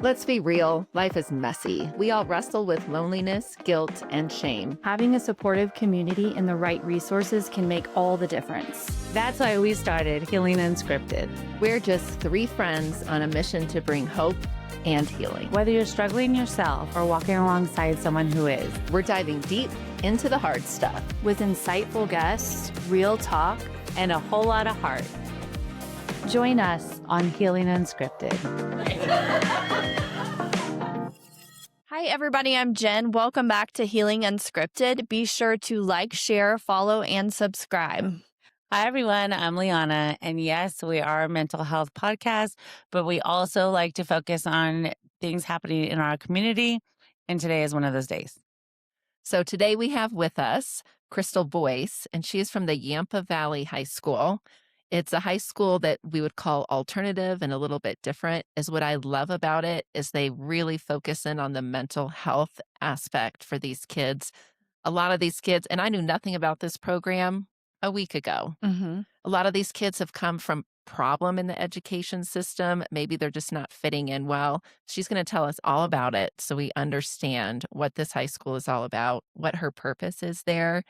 Let's be real, life is messy. We all wrestle with loneliness, guilt, and shame. Having a supportive community and the right resources can make all the difference. That's why we started Healing Unscripted. We're just three friends on a mission to bring hope and healing. Whether you're struggling yourself or walking alongside someone who is, we're diving deep into the hard stuff. With insightful guests, real talk, and a whole lot of heart. Join us on Healing Unscripted. Hi, everybody. I'm Jen. Welcome back to Healing Unscripted. Be sure to like, share, follow, and subscribe. Hi, everyone. I'm Liana. And yes, we are a mental health podcast, but we also like to focus on things happening in our community. And today is one of those days. So today we have with us Kristyl Boies, and she is from the Yampa Valley High School. It's a high school that we would call alternative and a little bit different. Is what I love about it is they really focus in on the mental health aspect for these kids. A lot of these kids, and I knew nothing about this program a week ago. A lot of these kids have come from problem in the education system. Maybe they're just not fitting in well. She's going to tell us all about it so we understand what this high school is all about, what her purpose is there.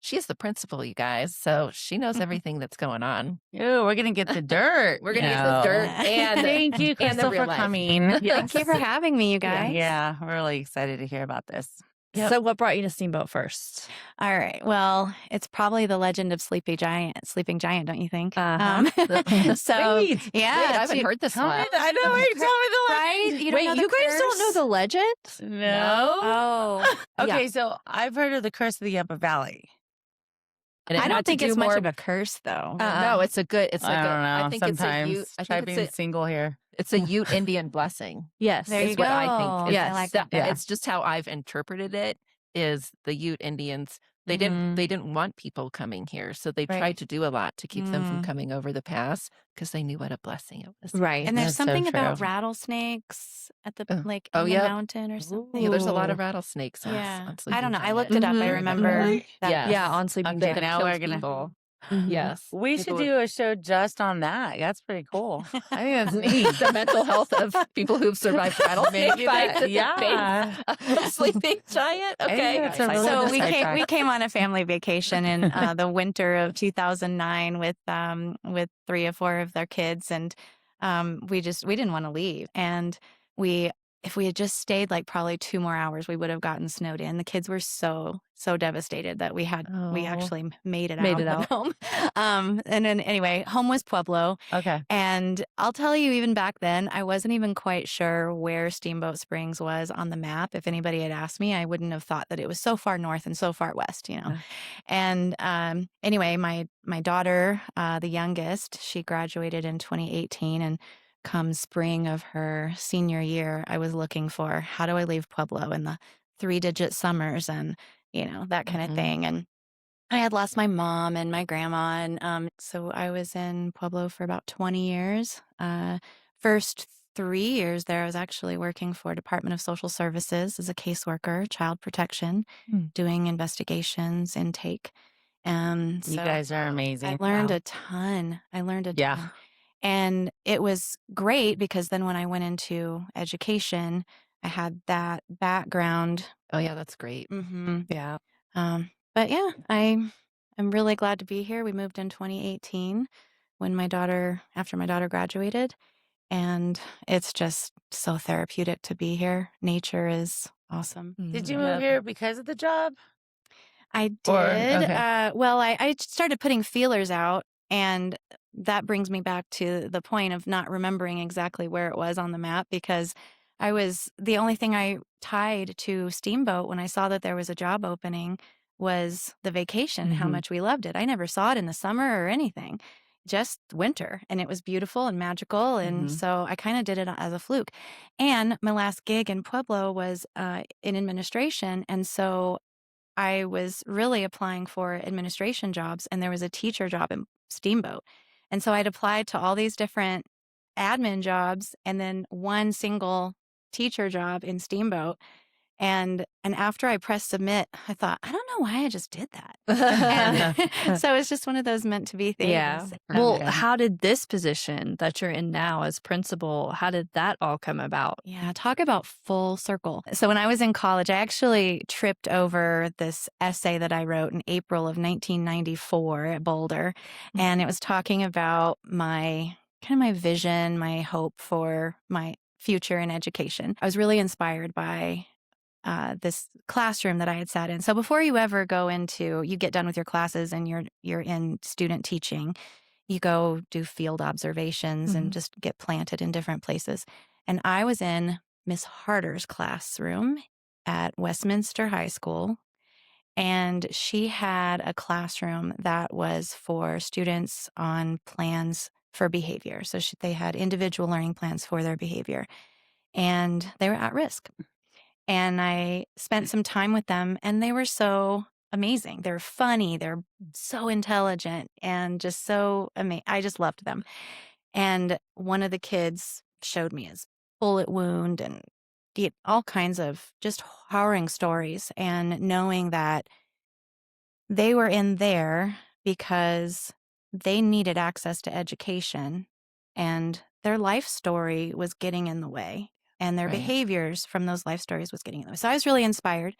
She is the principal, you guys, so she knows everything that's going on. Ooh, we're going to get the dirt. We're going to get the dirt. And thank you, Kristyl, for coming. Thank you for having me, you guys. Yeah, we're really excited to hear about this. Yep. So what brought you to Steamboat first? All right. Well, it's probably the legend of Sleeping Giant, don't you think? So, Wait, yeah. I haven't heard this one. I know. Wait, tell me the legend. Right? You guys don't know the legend? No. Oh. Okay, so I've heard of the curse of the Yampa Valley. And I don't think it's more much of a curse, though. No, it's a good. It's like I don't know. I think Sometimes it's a Ute. I try think being single here. it's a Ute Indian blessing. Yes. There is you what go. I think. Yes. I like that. It's just how I've interpreted it. Is the Ute Indians? They didn't want people coming here, so they tried to do a lot to keep them from coming over the pass because they knew what a blessing it was. Right. And there's That's so something about true. rattlesnakes at the in the mountain or something. Yeah, there's a lot of rattlesnakes. Yeah. On I don't know. I Sleeping looked it up. I remember that. Yes. Yeah, on Sleeping Okay, Giant. now we're gonna. People. Yes, We should People do a show just on that. That's pretty cool. I think that's neat. the mental health of people who've survived rattlesnake Maybe bites. that- at the base of Sleeping Giant. I think Okay, that's a really So good we sidetrack. came on a family vacation in the winter of 2009 with 3 or 4 of their kids, and we didn't want to leave, and if we had just stayed like probably 2 more hours, we would have gotten snowed in. The kids were so devastated that we actually made it out home. And then anyway, home was Pueblo. Okay. And I'll tell you, even back then, I wasn't even quite sure where Steamboat Springs was on the map. If anybody had asked me, I wouldn't have thought that it was so far north and so far west, you know. And anyway, my daughter, the youngest, she graduated in 2018, and come spring of her senior year, I was looking for, how do I leave Pueblo in the 3-digit summers and, that kind of thing. And I had lost my mom and my grandma. And so I was in Pueblo for about 20 years. First 3 years there, I was actually working for Department of Social Services as a caseworker, child protection, doing investigations, intake. And so You guys are amazing. I learned a ton. Yeah. And it was great because then when I went into education, I had that background. Oh yeah, that's great. Yeah. But yeah, I'm really glad to be here. We moved in 2018 after my daughter graduated, and it's just so therapeutic to be here. Nature is awesome. Did you move here because of the job? I did. Okay. Well, I started putting feelers out, and that brings me back to the point of not remembering exactly where it was on the map, because the only thing I tied to Steamboat when I saw that there was a job opening was the vacation, how much we loved it. I never saw it in the summer or anything, just winter. And it was beautiful and magical. And so I kind of did it as a fluke. And my last gig in Pueblo was in administration. And so I was really applying for administration jobs, and there was a teacher job in Steamboat. And so I'd applied to all these different admin jobs and then one single teacher job in Steamboat. And after I pressed submit, I thought, I don't know why I just did that. And so it's just one of those meant to be things. Yeah. Well, how did this position that you're in now as principal, how did that all come about? Yeah, talk about full circle. So when I was in college, I actually tripped over this essay that I wrote in April of 1994 at Boulder. And it was talking about my vision, my hope for my future in education. I was really inspired by this classroom that I had sat in. So before you ever you get done with your classes and you're in student teaching, you go do field observations and just get planted in different places. And I was in Miss Harder's classroom at Westminster High School, and she had a classroom that was for students on plans for behavior. So they had individual learning plans for their behavior, and they were at risk. And I spent some time with them, and they were so amazing. They're funny. They're so intelligent and just so amazing. I just loved them. And one of the kids showed me his bullet wound and all kinds of just harrowing stories. And knowing that they were in there because they needed access to education, and their life story was getting in the way, and their behaviors from those life stories was getting in the way. So I was really inspired.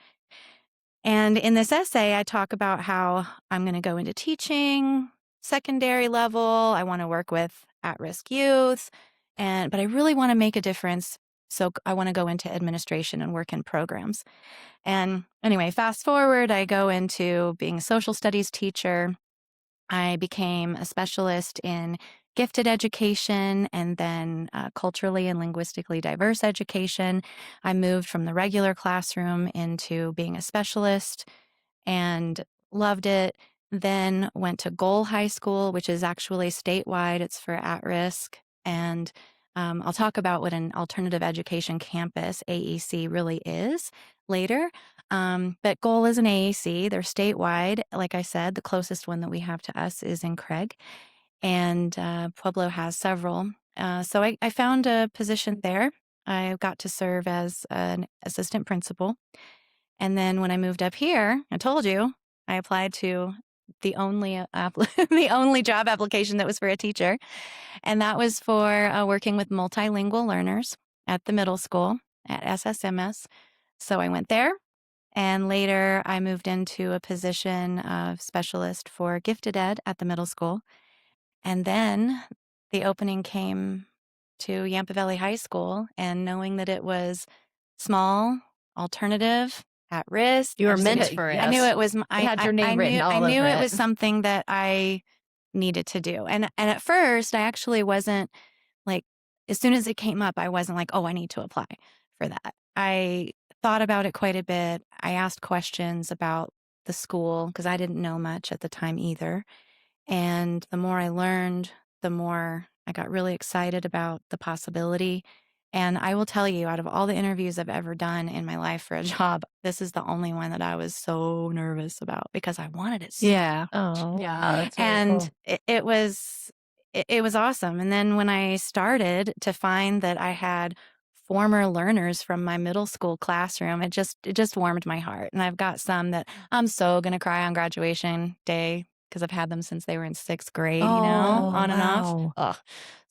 And in this essay, I talk about how I'm going to go into teaching, secondary level. I want to work with at-risk youth, but I really want to make a difference. So I want to go into administration and work in programs. And anyway, fast forward, I go into being a social studies teacher. I became a specialist in gifted education and then culturally and linguistically diverse education. I moved from the regular classroom into being a specialist and loved it. Then went to Goal High School, which is actually statewide. It's for at-risk. And I'll talk about what an alternative education campus, AEC, really is later. But Goal is an AEC. They're statewide. Like I said, the closest one that we have to us is in Craig. And Pueblo has several. So I found a position there. I got to serve as an assistant principal. And then when I moved up here, I told you, I applied to the only the only job application that was for a teacher. And that was for working with multilingual learners at the middle school at SSMS. So I went there. And later I moved into a position of specialist for gifted ed at the middle school. And then the opening came to Yampa Valley High School, and knowing that it was small, alternative, at risk. You were meant for it. I knew it was. It had your name written all I knew over it it. was something that I needed to do. And at first, I actually wasn't like, as soon as it came up, I wasn't like, oh, I need to apply for that. I thought about it quite a bit. I asked questions about the school because I didn't know much at the time either. And the more I learned, the more I got really excited about the possibility. And I will tell you, out of all the interviews I've ever done in my life for a job, this is the only one that I was so nervous about because I wanted it so Yeah. Oh, Yeah, that's really and cool. it was awesome. And then when I started to find that I had former learners from my middle school classroom, it just warmed my heart. And I've got some that I'm so gonna cry on graduation day because I've had them since they were in 6th grade, on and off. Ugh.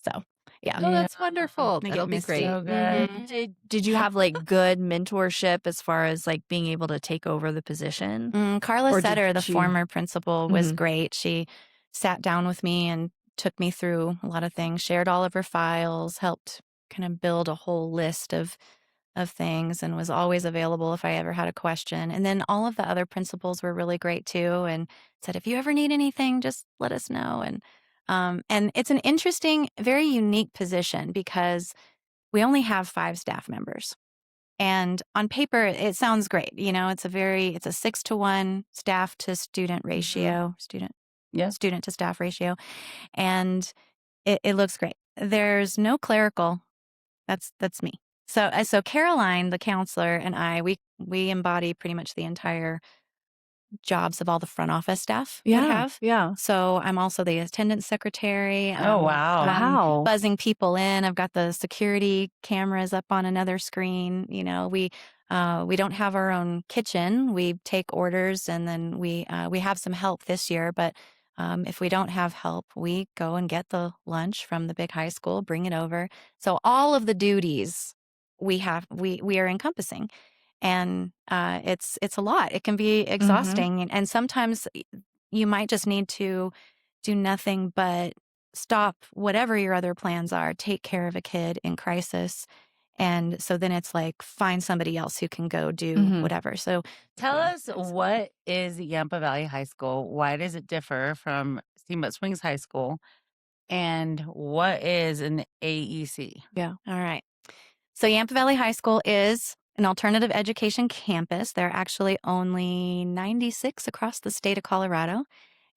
So yeah. Oh, that's wonderful. They get That'll be missed. great. So good. Did you have like good mentorship as far as like being able to take over the position? Carla Or did Setter, the she- former principal, was Mhm. great. She sat down with me and took me through a lot of things, shared all of her files, helped kind of build a whole list of things, and was always available if I ever had a question. And then all of the other principals were really great too, and said, if you ever need anything, just let us know. And it's an interesting, very unique position because we only have 5 staff members. And on paper, it sounds great. It's a 6-to-1 staff to student ratio, Yeah. student to staff ratio. And it looks great. There's no clerical. That's me. So Caroline, the counselor, and I, we embody pretty much the entire jobs of all the front office staff would have. Yeah. So I'm also the attendance secretary. Oh, wow. Wow. Buzzing people in. I've got the security cameras up on another screen. We don't have our own kitchen. We take orders, and then we have some help this year. But if we don't have help, we go and get the lunch from the big high school, bring it over. So all of the duties we are encompassing. And it's a lot. It can be exhausting, and sometimes you might just need to do nothing but stop whatever your other plans are, take care of a kid in crisis, and so then it's like find somebody else who can go do whatever. So Tell us, what is Yampa Valley High School? Why does it differ from Steamboat Springs High School? And what is an AEC? all right. So Yampa Valley High School is an alternative education campus. There are actually only 96 across the state of Colorado.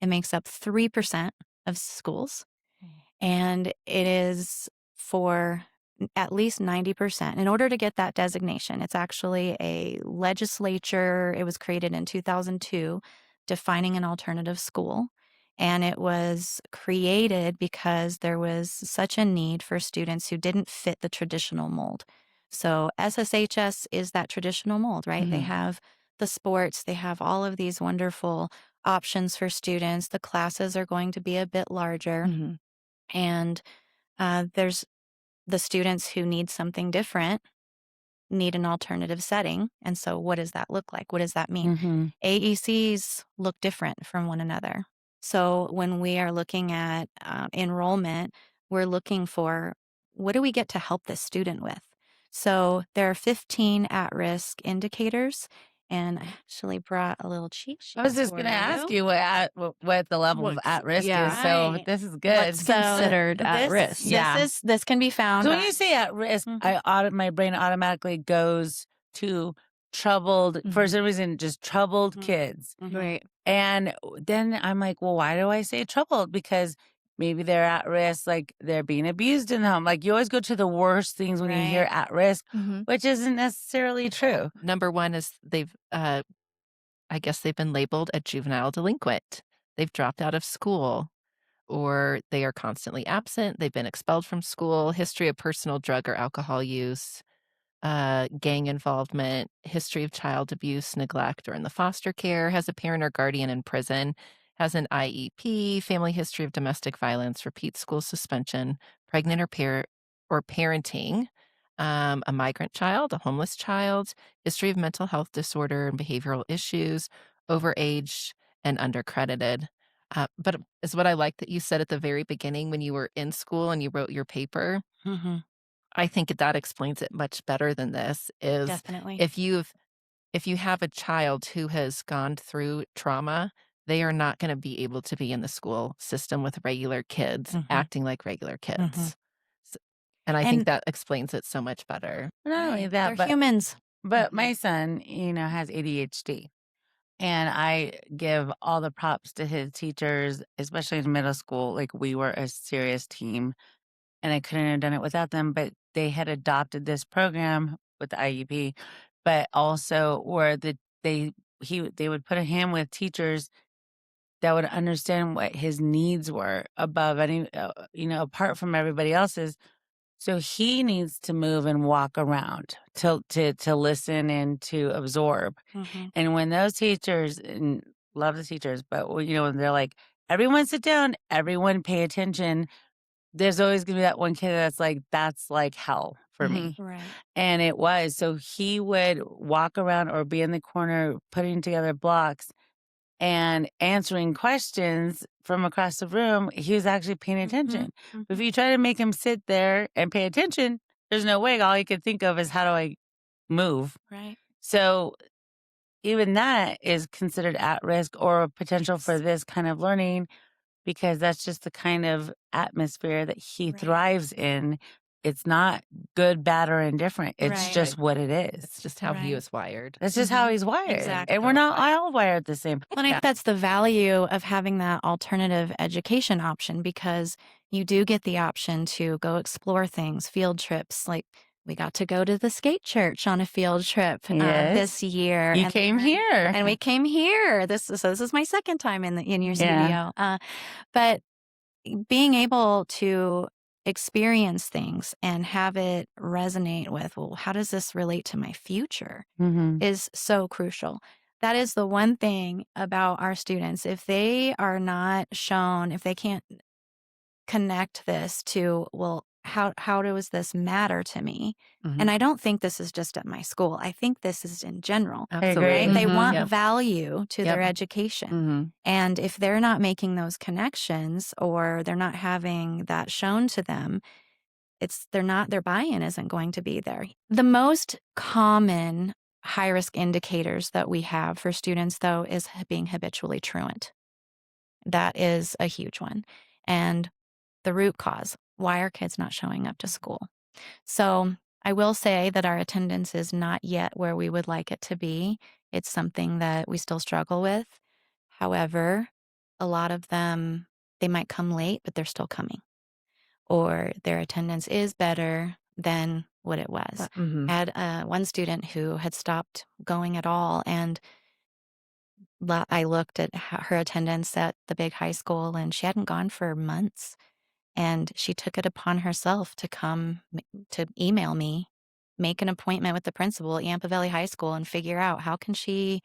It makes up 3% of schools, and it is for at least 90%. In order to get that designation, it's actually a legislature. It was created in 2002, defining an alternative school. And it was created because there was such a need for students who didn't fit the traditional mold. So SSHS is that traditional mold, right? They have the sports, they have all of these wonderful options for students. The classes are going to be a bit larger. And there's the students who need something different need an alternative setting. And so what does that look like? What does that mean? AECs look different from one another. So when we are looking at enrollment, we're looking for, what do we get to help this student with? So there are 15 at-risk indicators, and I actually brought a little cheat sheet. I was just going to ask you what the level of at risk is. So Right. this is good. What's considered at risk? This can be found. So when you say at risk, my brain automatically goes to troubled, for some reason, just troubled kids. Right. And then I'm like, well, why do I say troubled? Because maybe they're at risk, like they're being abused in the home. Like you always go to the worst things when you hear at risk, which isn't necessarily true. Number one is I guess they've been labeled a juvenile delinquent. They've dropped out of school, or they are constantly absent. They've been expelled from school, history of personal drug or alcohol use, gang involvement, history of child abuse, neglect, or in the foster care, has a parent or guardian in prison, has an IEP, family history of domestic violence, repeat school suspension, pregnant or parenting, a migrant child, a homeless child, history of mental health disorder and behavioral issues, overage and undercredited. But is what I like that you said at the very beginning when you were in school and you wrote your paper. I think that explains it much better than this. Is Definitely. if you have a child who has gone through trauma, they are not going to be able to be in the school system with regular kids, acting like regular kids. And I think that explains it so much better. Not only that, They're but humans. But my son, has ADHD. And I give all the props to his teachers, especially in middle school. Like we were a serious team, and I couldn't have done it without them. But they had adopted this program with the IEP, but also where they would put him with teachers that would understand what his needs were above any, apart from everybody else's. So he needs to move and walk around to listen and to absorb. And when those teachers, and love the teachers, but when they're like, everyone sit down, everyone pay attention, there's always gonna be that one kid that's like hell for me. Right. And it was. So he would walk around or be in the corner putting together blocks and answering questions from across the room. He was actually paying attention. But if you try to make him sit there and pay attention, there's no way. All he could think of is, how do I move? Right. So even that is considered at risk or a potential for this kind of learning, because that's just the kind of atmosphere that he thrives in. It's not good, bad, or indifferent. It's just what it is. It's just how he was wired. That's just how he's wired. Exactly. And we're not all wired the same. Well, I think that's the value of having that alternative education option, because you do get the option to go explore things, field trips. Like we got to go to the skate church on a field trip Yes. this year. You came here. And we came here. This is my second time in your studio. But being able to experience things and have it resonate with, well, how does this relate to my future, is so crucial. That is the one thing about our students. If they are not shown, if they can't connect this to, well, how does this matter to me? And I don't think this is just at my school. I think this is in general. Absolutely. Right? They want Yep. value to their education. And if they're not making those connections or they're not having that shown to them, their buy-in isn't going to be there. The most common high-risk indicators that we have for students, though, is being habitually truant. That is a huge one. And the root cause, why are kids not showing up to school? So I will say that our attendance is not yet where we would like it to be. It's something that we still struggle with. However, a lot of them, they might come late, but they're still coming. Or their attendance is better than what it was. I had one student who had stopped going at all, and I looked at her attendance at the big high school, and she hadn't gone for months. And she took it upon herself to come to email me, make an appointment with the principal at Yampa Valley High School, and figure out how can she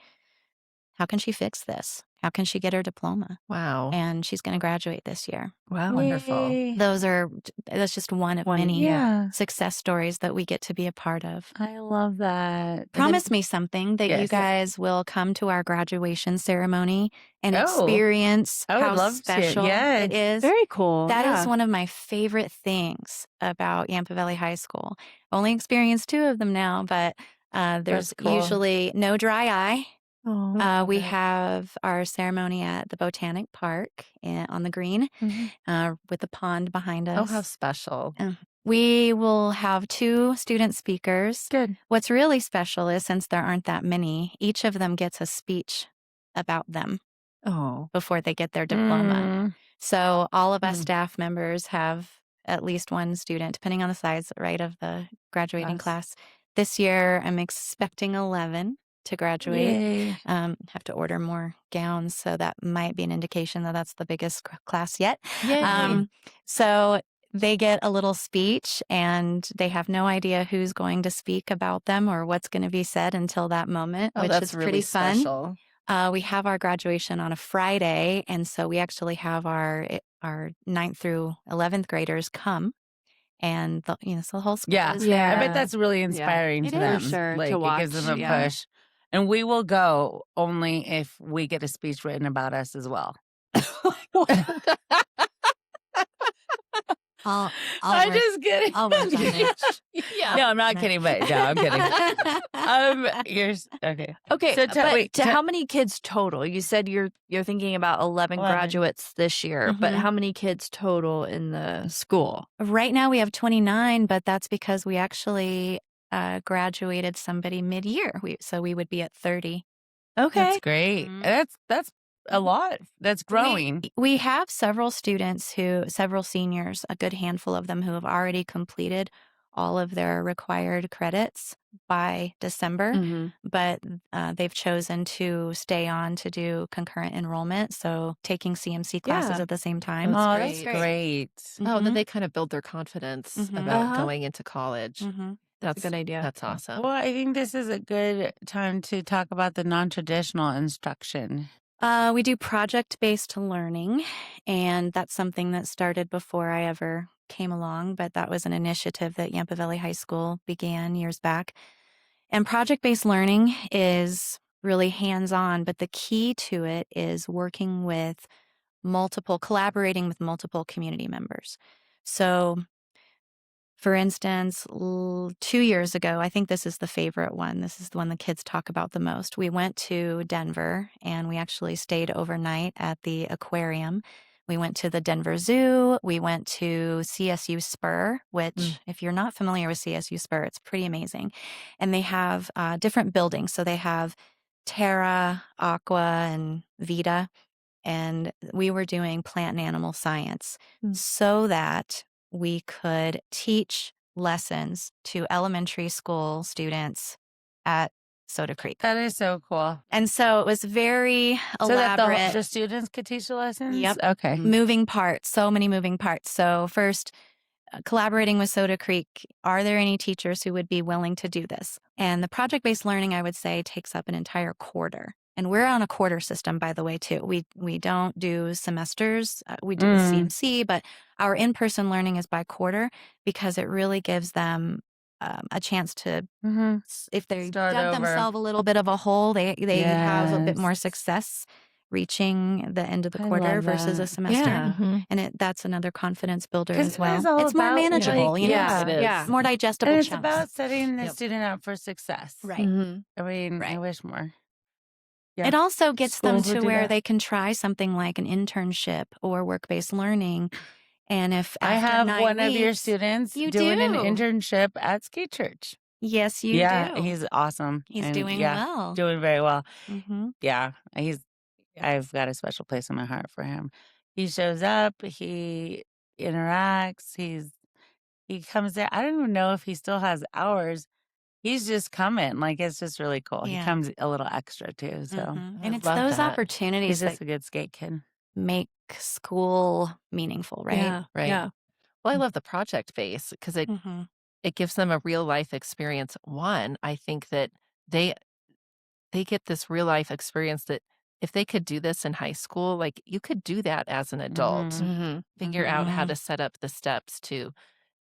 fix this? How can she get her diploma? Wow. And she's going to graduate this year. Wow. Wonderful. Yay. That's just one of many success stories that we get to be a part of. I love that. Promise me something that you Yes. guys will come to our graduation ceremony and experience I would how love to. special Yes. it is. Very cool. That is one of my favorite things about Yampa Valley High School. Only experienced 2 of them now, but there's cool. usually no dry eye. Oh, We have our ceremony at the Botanic Park on the green with the pond behind us. Oh, how special. We will have 2 student speakers. Good. What's really special is, since there aren't that many, each of them gets a speech about them before they get their diploma. So all of us staff members have at least one student, depending on the size, right, of the graduating class. This year, I'm expecting 11 to graduate. Yay. Have to order more gowns, so that might be an indication that that's the biggest class yet. Yay. So they get a little speech, and they have no idea who's going to speak about them or what's going to be said until that moment, which that's is really pretty fun. special. We have our graduation on a Friday, and so we actually have our 9th through 11th graders come. And so the whole school is there. I bet that's really inspiring It to is. them. For sure, Like, to it gives watch, them a push. And we will go only if we get a speech written about us as well. I'm just kidding. I'll work on it. No, I'm not kidding, but no, I'm kidding. Okay. Okay, So but how many kids total? You said you're thinking about 11 graduates this year, but how many kids total in the school? Right now we have 29, but that's because we actually graduated somebody mid-year. So we would be at 30. Okay. That's great. That's a lot. That's growing. We have several seniors, a good handful of them, who have already completed all of their required credits by December, but they've chosen to stay on to do concurrent enrollment, so taking CMC classes at the same time. That's great. Oh, then they kind of build their confidence about going into college. That's a good idea. That's awesome. Well, I think this is a good time to talk about the non-traditional instruction. We do project-based learning, and that's something that started before I ever came along, but that was an initiative that Yampa Valley High School began years back. And project-based learning is really hands-on, but the key to it is collaborating with multiple community members. So, for instance, 2 years ago, I think this is the favorite one. This is the one the kids talk about the most. We went to Denver, and we actually stayed overnight at the aquarium. We went to the Denver Zoo. We went to CSU Spur, which, if you're not familiar with CSU Spur, it's pretty amazing. And they have different buildings. So they have Terra, Aqua, and Vita. And we were doing plant and animal science so that we could teach lessons to elementary school students at Soda Creek. That is so cool. And so it was very So that elaborate. the students could teach the lessons? Yep. Okay. Moving parts, so many moving parts. So first, collaborating with Soda Creek, are there any teachers who would be willing to do this? And the project-based learning, I would say, takes up an entire quarter. And we're on a quarter system, by the way, too. We don't do semesters. We do CMC, but our in-person learning is by quarter because it really gives them a chance to, if they Start dug over. themselves a little bit of a hole, they have a bit more Yes. success reaching the end of the I quarter love versus a that. semester. Yeah. And that's another confidence builder 'Cause as it well. is all It's more about, manageable, like, you know? yeah. It is. Yeah. More digestible And it's chunks. about setting the Yep. student up for success. Right. I mean, I Right. wish more. Yeah. It also gets them Schools would to do where that. they can try something like an internship or work-based learning. And if I after have 9 one of your weeks- students You doing an do. internship at Ski Church. Yes, you Yeah, do. he's awesome. He's and doing yeah, well. doing very well. Mm-hmm. Yeah, I've got a special place in my heart for him. He shows up, he interacts, he comes there. I don't even know if he still has hours. He's just coming. Like, it's just really cool. He Yeah. comes a little extra too. So And I it's love those that. he's opportunities that just a good skate kid. make school meaningful, right? Yeah. Right. Yeah. Well, I love the project base because Mm-hmm. it gives them a real life experience. One, I think that they get this real life experience that if they could do this in high school, like you could do that as an adult. Mm-hmm. Figure out how to set up the steps to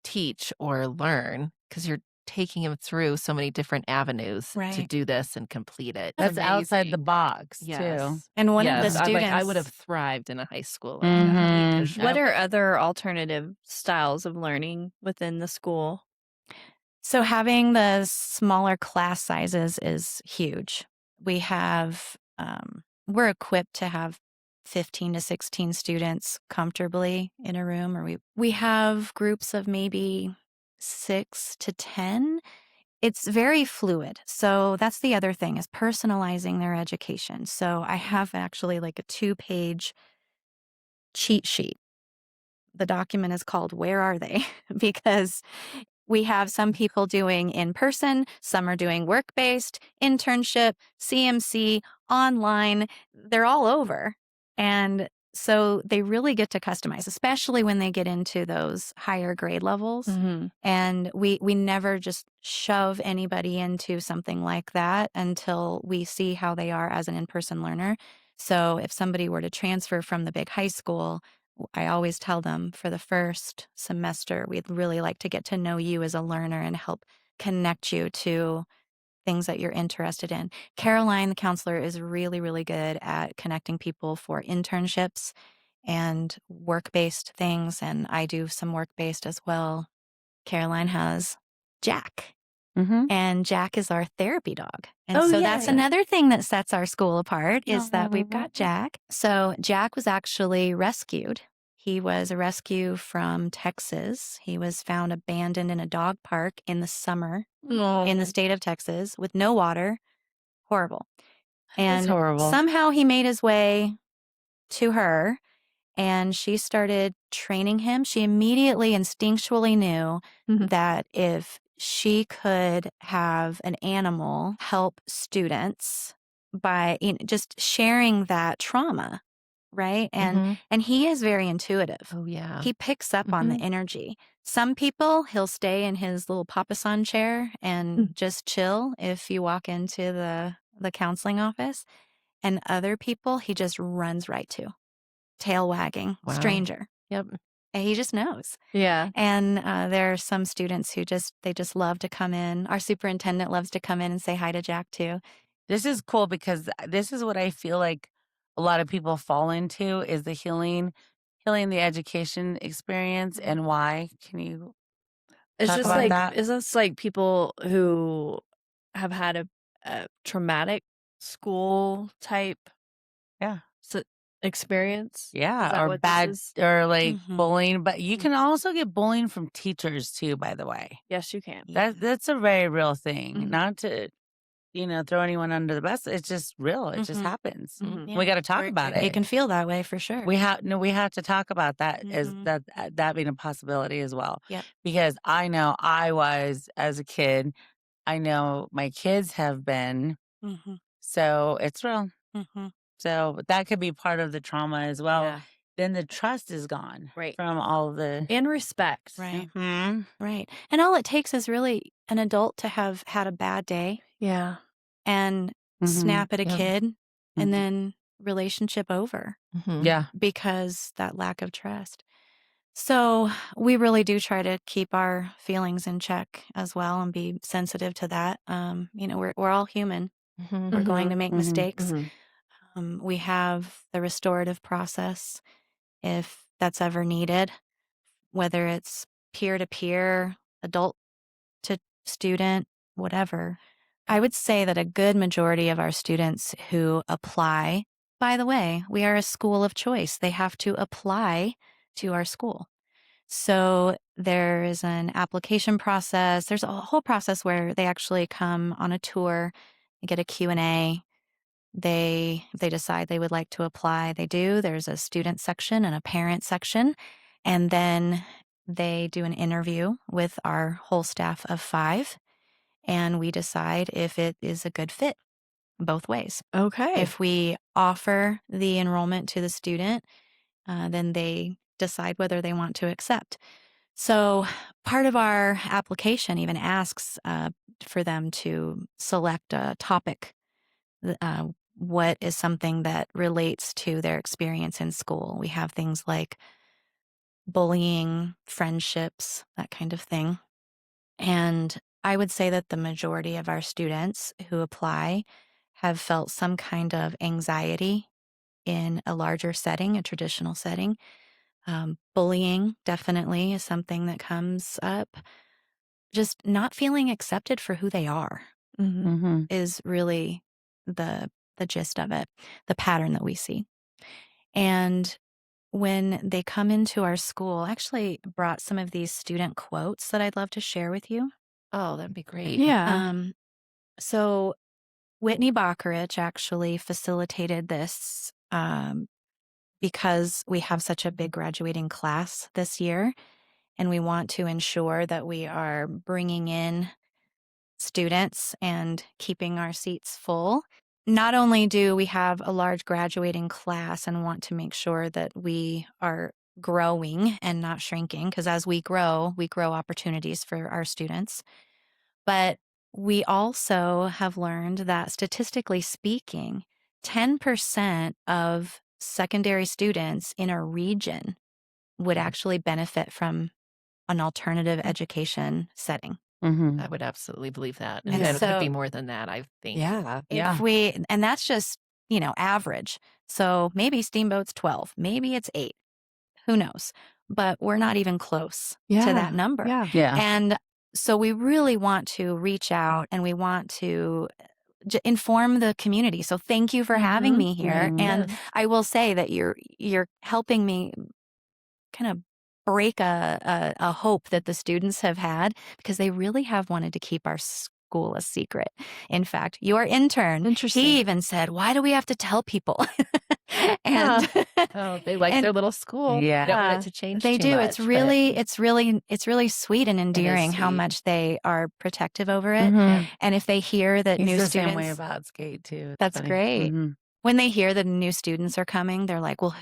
teach or learn because you're taking them through so many different avenues to Right. do this and complete it. That's outside the amazing. box too. Yes. And one of the Yes, I would have students- thrived in a high school. Mhm. Because What are other alternative styles of learning within the school? So having the smaller class sizes is huge. We have, we're equipped to have 15 to 16 students comfortably in a room, or we have groups of maybe 6 to 10. It's very fluid. So that's the other thing is personalizing their education. So I have actually like a 2-page cheat sheet. The document is called Where Are They? Because we have some people doing in person, some are doing work-based, internship, CMC, online. They're all over. And so they really get to customize, especially when they get into those higher grade levels. Mm-hmm. And we never just shove anybody into something like that until we see how they are as an in-person learner. So if somebody were to transfer from the big high school, I always tell them for the first semester, we'd really like to get to know you as a learner and help connect you to things that you're interested in. Caroline, the counselor, is really, really good at connecting people for internships and work-based things, and I do some work-based as well. Caroline has Jack, and Jack is our therapy dog. And Oh, so yeah, that's yeah. another thing that sets our school apart is that we've got Jack. So Jack was actually rescued. He was a rescue from Texas. He was found abandoned in a dog park in the summer in the state of Texas with no water. Horrible. That's And horrible. somehow he made his way to her and she started training him. She immediately instinctually knew Mhm. that if she could have an animal help students by just sharing that trauma, right? And he is very intuitive. Oh, yeah. He picks up on the energy. Some people, he'll stay in his little papasan chair and just chill if you walk into the counseling office. And other people, he just runs right to. Tail wagging, Wow. stranger. Yep. And he just knows. Yeah. And there are some students who they just love to come in. Our superintendent loves to come in and say hi to Jack too. This is cool because this is what I feel like a lot of people fall into is the healing the education experience and why. Can you It's talk just about like, that? is this like people who have had a traumatic school type Yeah. experience? Is Yeah, that or what this bad is? or like Mhm. bullying, but you can also get bullying from teachers too, by the way. Yes, you can. That's a very real thing. Mhm. Not to throw anyone under the bus. It's just real. It just happens. Mhm. We got to talk about It it. can feel that way for sure. We have to talk about that as Mhm. that being a possibility as well. Yep. Because I know I was as a kid. I know my kids have been. Mhm. So it's real. Mhm. So that could be part of the trauma as well. Yeah. Then the trust is gone Right. from all of the. And respect. Right. Mhm. Right. And all it takes is really an adult to have had a bad day Yeah. and Mhm. snap at a Yeah. kid Mhm. and then relationship over Mhm. Yeah. because that lack of trust. So we really do try to keep our feelings in check as well and be sensitive to that. We're all human. Mhm. We're going to make Mhm. mistakes. Mhm. We have the restorative process if that's ever needed, whether it's peer to peer, adult to student, whatever. I would say that a good majority of our students who apply, by the way, we are a school of choice. They have to apply to our school. So there is an application process. There's a whole process where they actually come on a tour, they get a Q&A. If they decide they would like to apply, they do. There's a student section and a parent section. And then they do an interview with our whole staff of 5. And we decide if it is a good fit both ways. Okay. If we offer the enrollment to the student, then they decide whether they want to accept. So part of our application even asks for them to select a topic. What is something that relates to their experience in school? We have things like bullying, friendships, that kind of thing. And I would say that the majority of our students who apply have felt some kind of anxiety in a larger setting, a traditional setting. Bullying definitely is something that comes up. Just not feeling accepted for who they are Mhm. Mhm. is really the gist of it, the pattern that we see. And when they come into our school, I actually brought some of these student quotes that I'd love to share with you. Oh, that'd be great. Yeah. So Whitney Bockerich actually facilitated this because we have such a big graduating class this year, and we want to ensure that we are bringing in students and keeping our seats full. Not only do we have a large graduating class and want to make sure that we are growing and not shrinking, because as we grow opportunities for our students. But we also have learned that statistically speaking, 10% of secondary students in a region would actually benefit from an alternative education setting. Mhm. I would absolutely believe that. And And it could be so- more than that, I think. Yeah. If and that's just, average. So maybe Steamboat's 12, maybe it's 8. Who knows? But we're not even close to that number. Yeah. Yeah. And so we really want to reach out and we want to inform the community. So thank you for having me here. Mhm. And Yes. I will say that you're helping me kind of break a hope that the students have had, because they really have wanted to keep our school a secret. In fact, your intern, Interesting. he even said, "Why do we have to tell people?" And Oh, they like and their little school. Yeah. They don't want it to change they too do. much, It's but- really sweet and endearing how sweet. much they are protective over it. Mhm. And if they hear that He's new the students, same way about skate too. It's That's funny. great. Mhm. when they hear that new students are coming, they're like, well,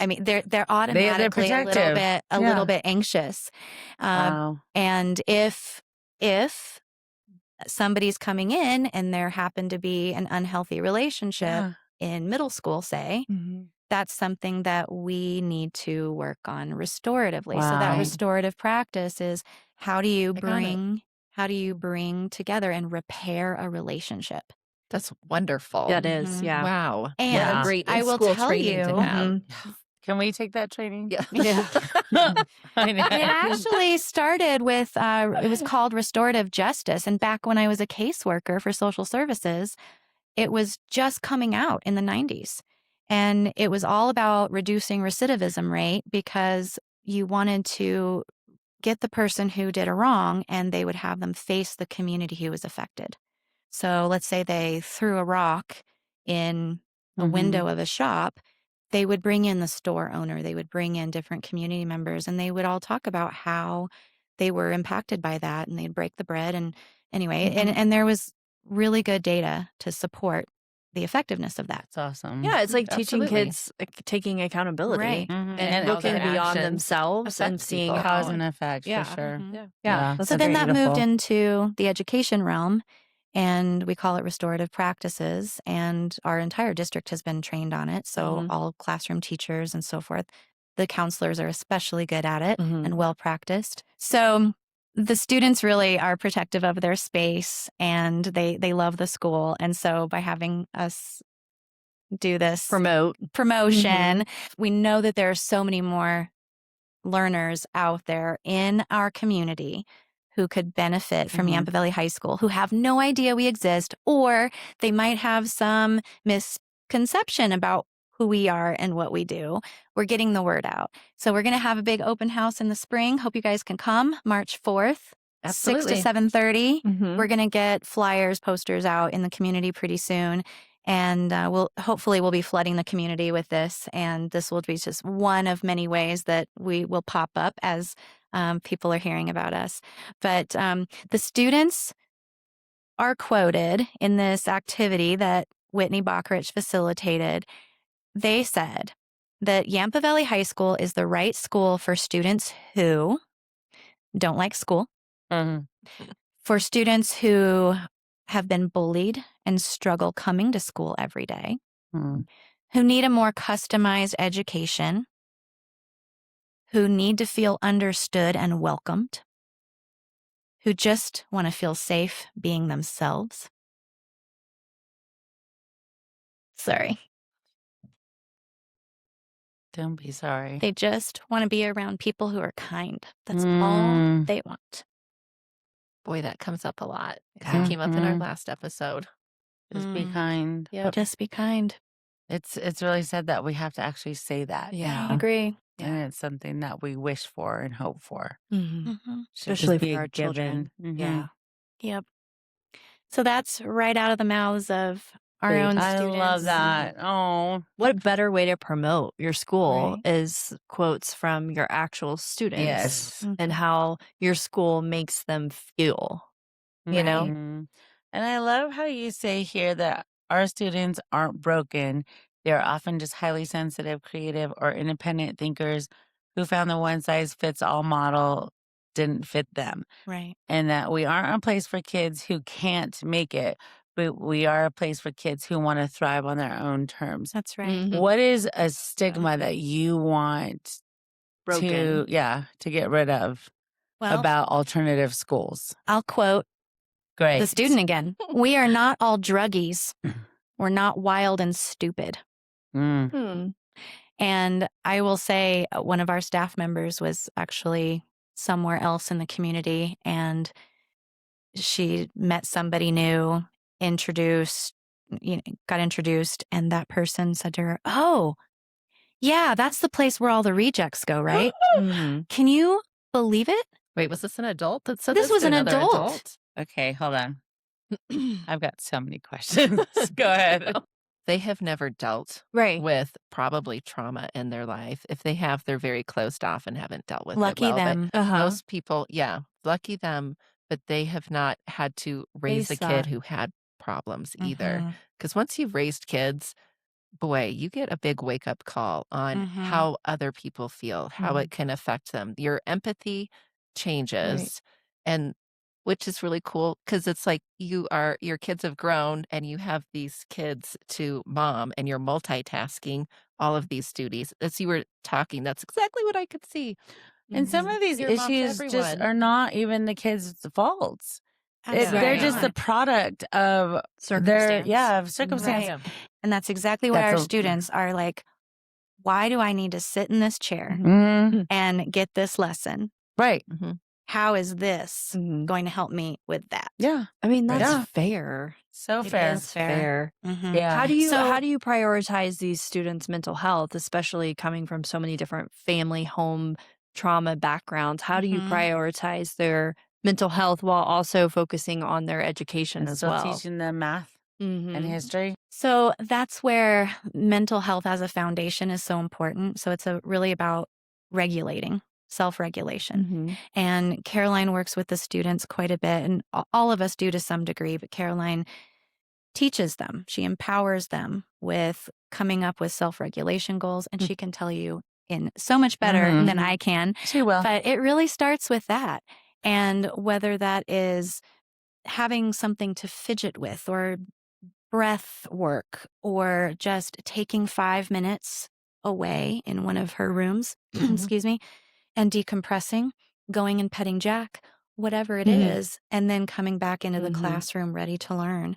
I mean, they're automatically a protective. little bit anxious. Wow. And if somebody's coming in and there happened to be an unhealthy relationship Yeah. in middle school, say, that's something that we need to work on restoratively. So that Wow. restorative practice is how do you I got it. bring together and repair a relationship? That's wonderful. That is, Mhm. yeah. Wow. What And a great I will in-school tell training to you- have. Can we take that training? Yeah. I know. It actually started with, it was called restorative justice. And back when I was a caseworker for social services, it was just coming out in the 90s. And it was all about reducing recidivism rate because you wanted to get the person who did a wrong and they would have them face the community who was affected. So let's say they threw a rock in a window of a shop. They would bring in the store owner, they would bring in different community members, and they would all talk about how they were impacted by that, and they'd break the bread. And anyway, and there was really good data to support the effectiveness of that. That's awesome. Yeah, it's like teaching Absolutely. kids taking accountability Right. and And how looking their beyond actions themselves and affect seeing people. Cause how. and effect Yeah. for sure. Mhm. Yeah. That's So then that moved beautiful. into the education realm, and we call it restorative practices. And our entire district has been trained on it. So all classroom teachers and so forth. The counselors are especially good at it and well practiced. So the students really are protective of their space, and they love the school. And so by having us do this promotion, we know that there are so many more learners out there in our community who could benefit from Yampa Valley High School, who have no idea we exist, or they might have some misconception about who we are and what we do. We're getting the word out. So we're going to have a big open house in the spring. Hope you guys can come March 4th, Absolutely. 6 to 7:30. Mhm. We're going to get flyers, posters out in the community pretty soon. And we'll be flooding the community with this. And this will be just one of many ways that we will pop up as people are hearing about us. But the students are quoted in this activity that Whitney Bockrich facilitated. They said that Yampa Valley High School is the right school for students who don't like school, for students who have been bullied and struggle coming to school every day, who need a more customized education, who need to feel understood and welcomed, who just want to feel safe being themselves. Sorry. Don't be sorry. They just want to be around people who are kind. That's all they want. Boy, that comes up a lot. 'Cause it came up in our last episode. Just be kind. Yep. Just be kind. It's really sad that we have to actually say that. I agree. And it's something that we wish for and hope for. Mhm. Should just Especially be for a our children. given. Yeah. Yep. So that's right out of the mouths of our own I students. love that. Oh, What better way to promote your school Right. is quotes from your actual students yes. and how your school makes them feel. You know? Mhm. And I love how you say here that our students aren't broken. They're often just highly sensitive, creative, or independent thinkers who found the one size fits all model didn't fit them. Right. And that we aren't a place for kids who can't make it, but we are a place for kids who want to thrive on their own terms. That's right. Mhm. What is a stigma that you want Broken. to get rid of Well, about alternative schools? I'll quote Great. the student again. We are not all druggies. We're not wild and stupid. Mm. And I will say one of our staff members was actually somewhere else in the community, and she met somebody new, got introduced, and that person said to her, "Oh, yeah, that's the place where all the rejects go, right?" Can you believe it? Wait, was this an adult that said This was to an another adult. Okay, hold on. I've got so many questions. Go ahead. They have never dealt Right. with probably trauma in their life. If they have, they're very closed off and haven't dealt with Lucky it well. them. But Uh-huh. most people, lucky them, but they have not had to raise a Face kid that. who had problems either. Mhm. Because once you've raised kids, boy, you get a big wake up call on Mhm. how other people feel, how it can affect them. Your empathy changes, and which is really cool because it's like your kids have grown and you have these kids to mom and you're multitasking all of these duties. As you were talking, that's exactly what I could see. And some of these You're a mom to issues just everyone. are not even the kids' faults. They're Absolutely just the not. product of Circumstance. of circumstance. Yeah. And that's exactly what That's our a- students are like. Why do I need to sit in this chair Mhm. and get this lesson? Right. How is this going to help me with that? Yeah. I mean, that's Yeah. fair. So It fair. is fair. Mhm. Yeah. How do you So- prioritize these students' mental health, especially coming from so many different family, home, trauma backgrounds? How do you Mhm. prioritize their mental health while also focusing on their education And as still well. teaching them math and Mhm. history. So that's where mental health as a foundation is so important. So it's really about regulating, self-regulation. Mhm. And Caroline works with the students quite a bit, and all of us do to some degree, but Caroline teaches them. She empowers them with coming up with self-regulation goals, and she can tell you in so much better Mhm. than I can. She will. But it really starts with that. And whether that is having something to fidget with or breath work or just taking 5 minutes away in one of her rooms, excuse me, and decompressing, going and petting Jack, whatever it is, and then coming back into the classroom ready to learn.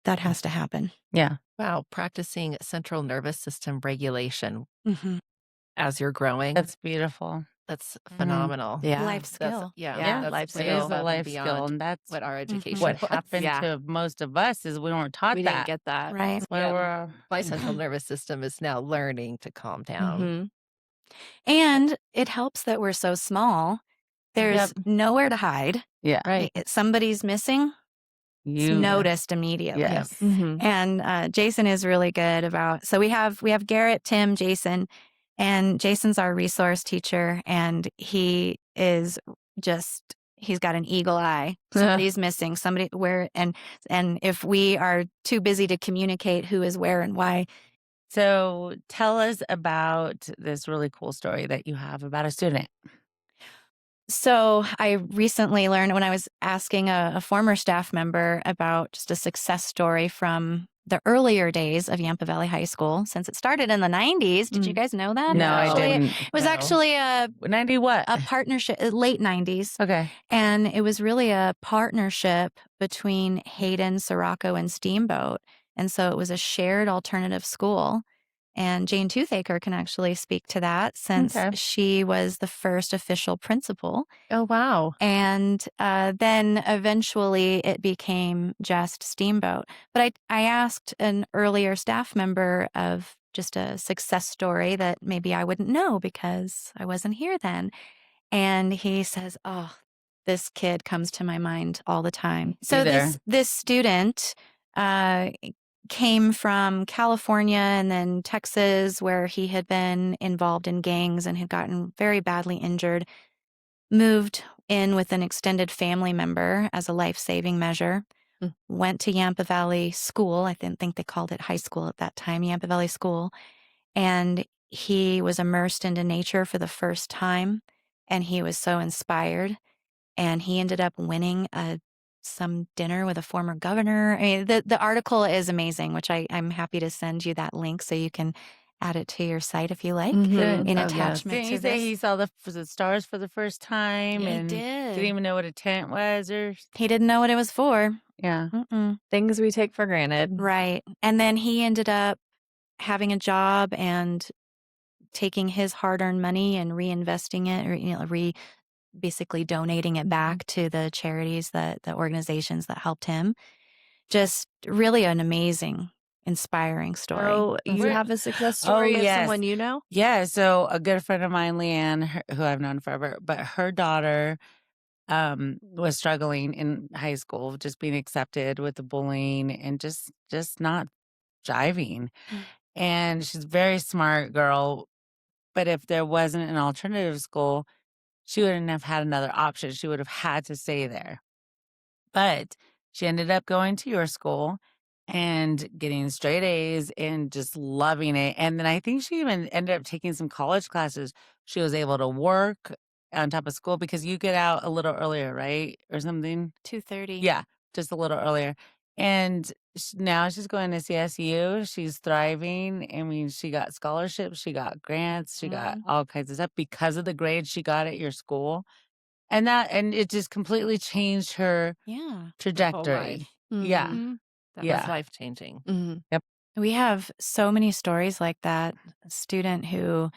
That has to happen. Yeah. Wow, practicing central nervous system regulation Mhm. as you're growing. That's beautiful. That's Mhm. phenomenal. Yeah. Life That's skill. Yeah, that's life way It is skill. a above and life skill, beyond and that's what our education what was. happened Yeah. to most of us is we weren't taught We that. didn't get that. Right. That's why we're My central nervous system is now learning to calm down. Mhm. And it helps that we're so small. There's nowhere to hide. Yeah. Right. Somebody's missing, it's You noticed immediately. Yes. Mhm. And Jason is really good about. So we have Garrett, Tim, Jason, and Jason's our resource teacher, and he is just he's got an eagle eye. Somebody's missing. Somebody where and if we are too busy to communicate who is where and why. So tell us about this really cool story that you have about a student. So I recently learned when I was asking a former staff member about just a success story from the earlier days of Yampa Valley High School, since it started in the 90s. Did you guys know that? No, I Actually, didn't. It was No. actually a 90 what? partnership, late 90s. Okay. And it was really a partnership between Hayden, Sirocco, and Steamboat. And so it was a shared alternative school. And Jane Toothaker can actually speak to that since Okay. she was the first official principal. Oh, wow. And then eventually it became just Steamboat. But I asked an earlier staff member of just a success story that maybe I wouldn't know because I wasn't here then. And he says, "Oh, this kid comes to my mind all the time." So Either. this student came from California and then Texas, where he had been involved in gangs and had gotten very badly injured, moved in with an extended family member as a life-saving measure, went to Yampa Valley School. I didn't think they called it high school at that time, Yampa Valley School. And he was immersed into nature for the first time, and he was so inspired. And he ended up winning some dinner with a former governor. I mean, the article is amazing, which I'm happy to send you that link so you can add it to your site if you like. Good. In Oh, yes. attachment Didn't to you say this. he saw the stars for the first time Yeah, he and did. didn't even know what a tent was or He didn't know what it was for. yeah. Things we take for granted. Right. And then he ended up having a job and taking his hard-earned money and reinvesting it, or basically donating it back to the charities, the organizations that helped him. Just really an amazing, inspiring story. Oh, you Where- have a success story of yes. someone you know? Yeah, so a good friend of mine, Leanne, who I've known forever, but her daughter was struggling in high school, just being accepted with the bullying and just not jiving. And she's a very smart girl, but if there wasn't an alternative school, she wouldn't have had another option. She would have had to stay there. But she ended up going to your school and getting straight A's and just loving it. And then I think she even ended up taking some college classes. She was able to work on top of school because you get out a little earlier, right? Or something. 2:30. Yeah, just a little earlier. And now she's going to CSU. She's thriving. I mean, she got scholarships, she got grants, she got all kinds of stuff because of the grades she got at your school. And it just completely changed her Yeah. trajectory. Yeah. That Yeah. was life-changing. Mhm. We have so many stories like that. A student who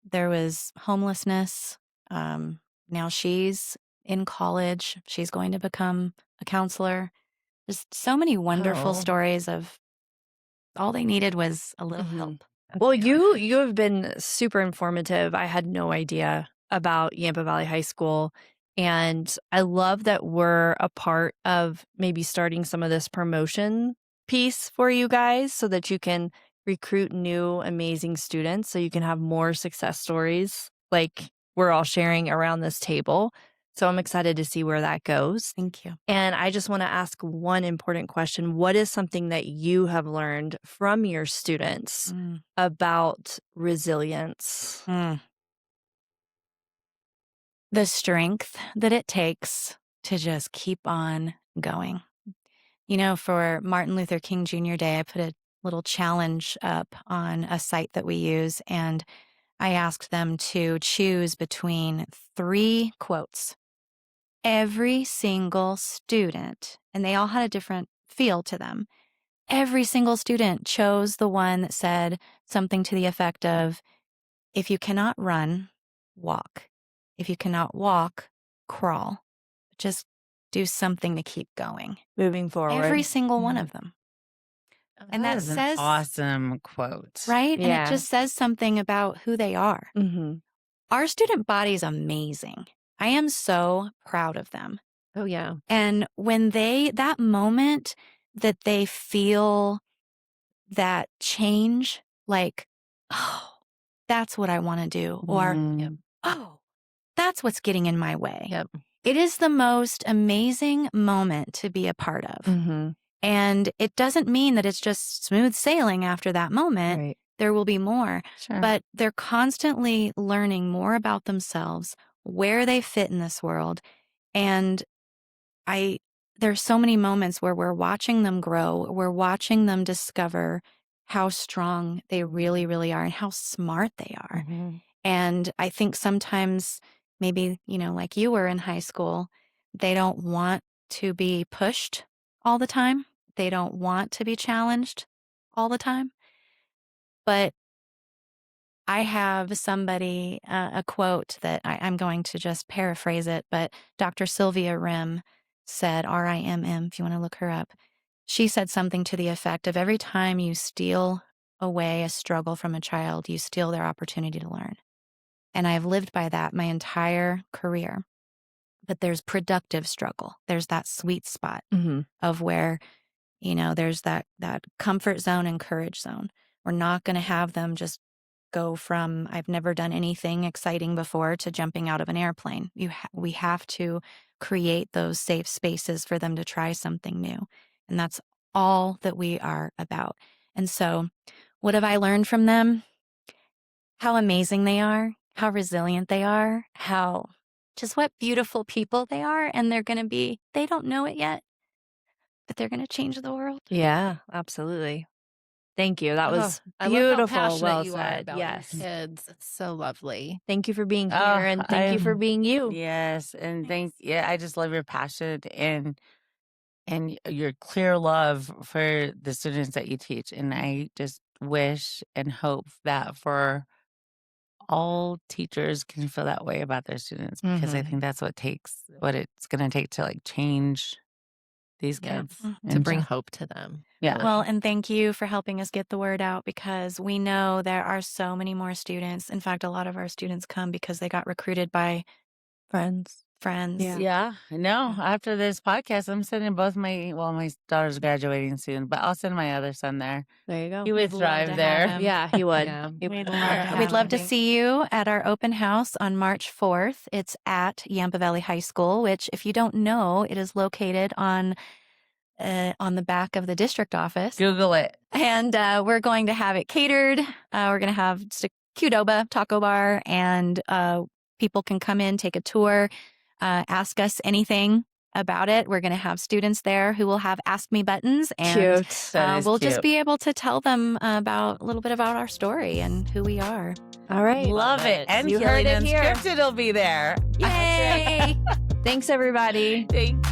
there was homelessness. Now she's in college. She's going to become a counselor. Just so many wonderful Oh. stories of all they needed was a little help. Well, you have been super informative. I had no idea about Yampa Valley High School. And I love that we're a part of maybe starting some of this promotion piece for you guys so that you can recruit new amazing students so you can have more success stories like we're all sharing around this table. So I'm excited to see where that goes. Thank you. And I just want to ask one important question. What is something that you have learned from your students about resilience? The strength that it takes to just keep on going. You know, for Martin Luther King Jr. Day, I put a little challenge up on a site that we use, and I asked them to choose between 3 quotes. Every single student, and they all had a different feel to them. Every single student chose the one that said something to the effect of, if you cannot run, walk. If you cannot walk, crawl. Just do something to keep going. Moving forward. Every single one of them. And that is an says, awesome quote. right? Yeah. And it just says something about who they are. Mm-hmm. Our student body is amazing. I am so proud of them. Oh, yeah. And when that moment that they feel that change, like, oh, that's what I want to do. Or, oh, that's what's getting in my way. Yep. It is the most amazing moment to be a part of. Mm-hmm. And it doesn't mean that it's just smooth sailing after that moment. Right. There will be more. Sure. But they're constantly learning more about themselves, where they fit in this world. And there's so many moments where we're watching them grow. We're watching them discover how strong they really, really are and how smart they are. Mm-hmm. And I think sometimes maybe, like you were in high school, they don't want to be pushed all the time. They don't want to be challenged all the time. But I have somebody, a quote that I'm going to just paraphrase it, but Dr. Sylvia Rimm said, R-I-M-M, if you want to look her up. She said something to the effect of, every time you steal away a struggle from a child, you steal their opportunity to learn. And I've lived by that my entire career. But there's productive struggle. There's that sweet spot of where, there's that comfort zone and courage zone. We're not going to have them just go from, I've never done anything exciting before, to jumping out of an airplane. We have to create those safe spaces for them to try something new. And that's all that we are about. And so what have I learned from them? How amazing they are, how resilient they are, just what beautiful people they are. And they're going to be, they don't know it yet, but they're going to change the world. Yeah, absolutely. Thank you. That was I love how beautiful. passionate Well you are said. about Yes. your kids. It's so lovely. Thank you for being here, Oh, and thank you for being you. Yes, and I just love your passion and your clear love for the students that you teach. And I just wish and hope that for all teachers can feel that way about their students, because I think that's what it's going to take to change these Yeah. kids To and bring stuff. hope to them. Yeah. Well, and thank you for helping us get the word out, because we know there are so many more students. In fact, a lot of our students come because they got recruited by Friends. friends. Yeah. No, after this podcast, I'm sending both my daughter's graduating soon, but I'll send my other son there. There you go. He would We'd love thrive to have there. him. Yeah, he would. Yeah. He We'd would. love to Him. see you at our open house on March 4th. It's at Yampa Valley High School, which, if you don't know, it is located on the back of the district office. Google it. And we're going to have it catered. We're going to have just a Qdoba taco bar, and people can come in, take a tour, ask us anything about it. We're going to have students there who will have Ask Me buttons, and Cute. That is we'll cute. just be able to tell them a little bit about our story and who we are. All right. Love it. And You heard Healing it here. Unscripted will be there. Yay! Thanks, everybody. Thank